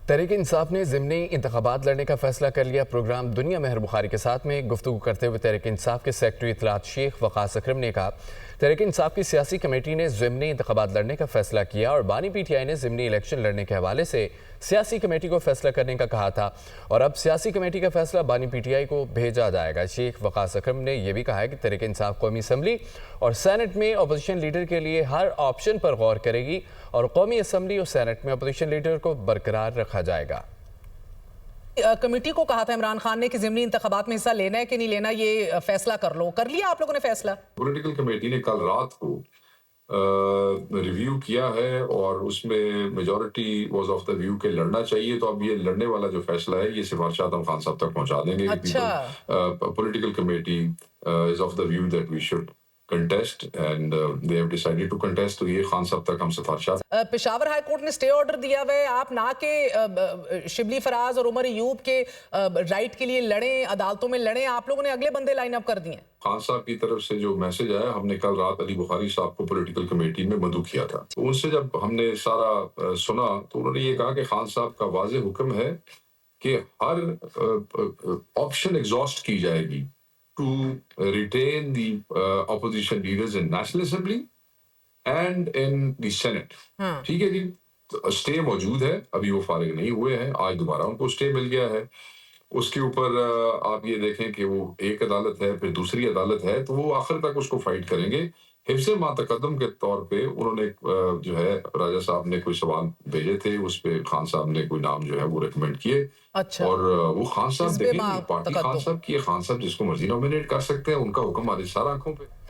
तहरीक इंसाफ ने ज़िमनी इंतखाबात लड़ने का फैसला कर लिया। प्रोग्राम दुनिया मेहर बुखारी के साथ में गुफ्तगू करते हुए तहरीक इंसाफ के सेक्रेटरी इत्तलात शेख वक़ास अकरम ने कहा, तहरीक इंसाफ की सियासी कमेटी ने ज़िमनी इंतखाबात लड़ने का फैसला किया और बानी PTI ने ज़िमनी इलेक्शन लड़ने के हवाले से सियासी कमेटी को फैसला करने का कहा था और अब सियासी कमेटी का फैसला बानी PTI को भेजा जाएगा। शेख वक़ास अकरम ने यह भी कहा है कि तहरीक इंसाफ कौमी असम्बली और सैनेट में अपोजिशन लीडर के लिए हर ऑप्शन पर गौर करेगी और कौमी असम्बली और सैनेट में अपोजिशन लीडर को बरकरार रखा जाएगा। कमेटी को कहा था इमरान खान ने कि ज़िमनी इंतखाबात में हिस्सा लेना है कि नहीं लेना, ये फैसला कर लो। कर लिया आप लोगों ने फैसला? पॉलिटिकल कमेटी ने कल रात को रिव्यू किया है और उसमें majority was of the view के लड़ना चाहिए। तो अब ये लड़ने वाला जो फैसला है ये सिफारिशात हम खान साहब तक पहुंचा देंगे। अच्छा। Political committee is of the view that we should contest and they have decided to contest। तो ये खान साहब तक हम सिफारिशात। पेशावर हाई कोर्ट ने स्टे ऑर्डर दिया हुआ है, आप ना के शिबली फराज और उमर अयूब के राइट के लिए लड़ें, अदालतों में लड़ें, आप लोगों ने अगले बंदे लाइन अप कर दिए। खान साहब की तरफ से जो मैसेज आया, हमने कल रात अली बुखारी साहब को पॉलिटिकल कमेटी में मदऊ किया था। तो उनसे जब हमने सारा सुना तो उन्होंने ये कहा कि खान साहब का वाज़ेह हुक्म है कि हर ऑप्शन एग्जॉस्ट की जाएगी to retain the opposition leaders in National Assembly and in the Senate। ठीक है जी, स्टे मौजूद है, अभी वो फारिग नहीं हुए हैं, आज दोबारा उनको स्टे मिल गया है। उसके ऊपर आप ये देखें कि वो एक अदालत है, फिर दूसरी अदालत है, तो वो आखिर तक उसको फाइट करेंगे। हिफ्ज़े मातकद्दम के तौर पे उन्होंने जो है राजा साहब ने कोई सवाल भेजे थे, उस पे खान साहब ने कोई नाम जो है वो रिकमेंड किए। अच्छा। और वो खान साहब हिफ्ज़े देखिए पार्टी खान साहब की है, खान साहब जिसको मर्जी नॉमिनेट कर सकते हैं, उनका हुक्म हमारी सारा आंखों पे।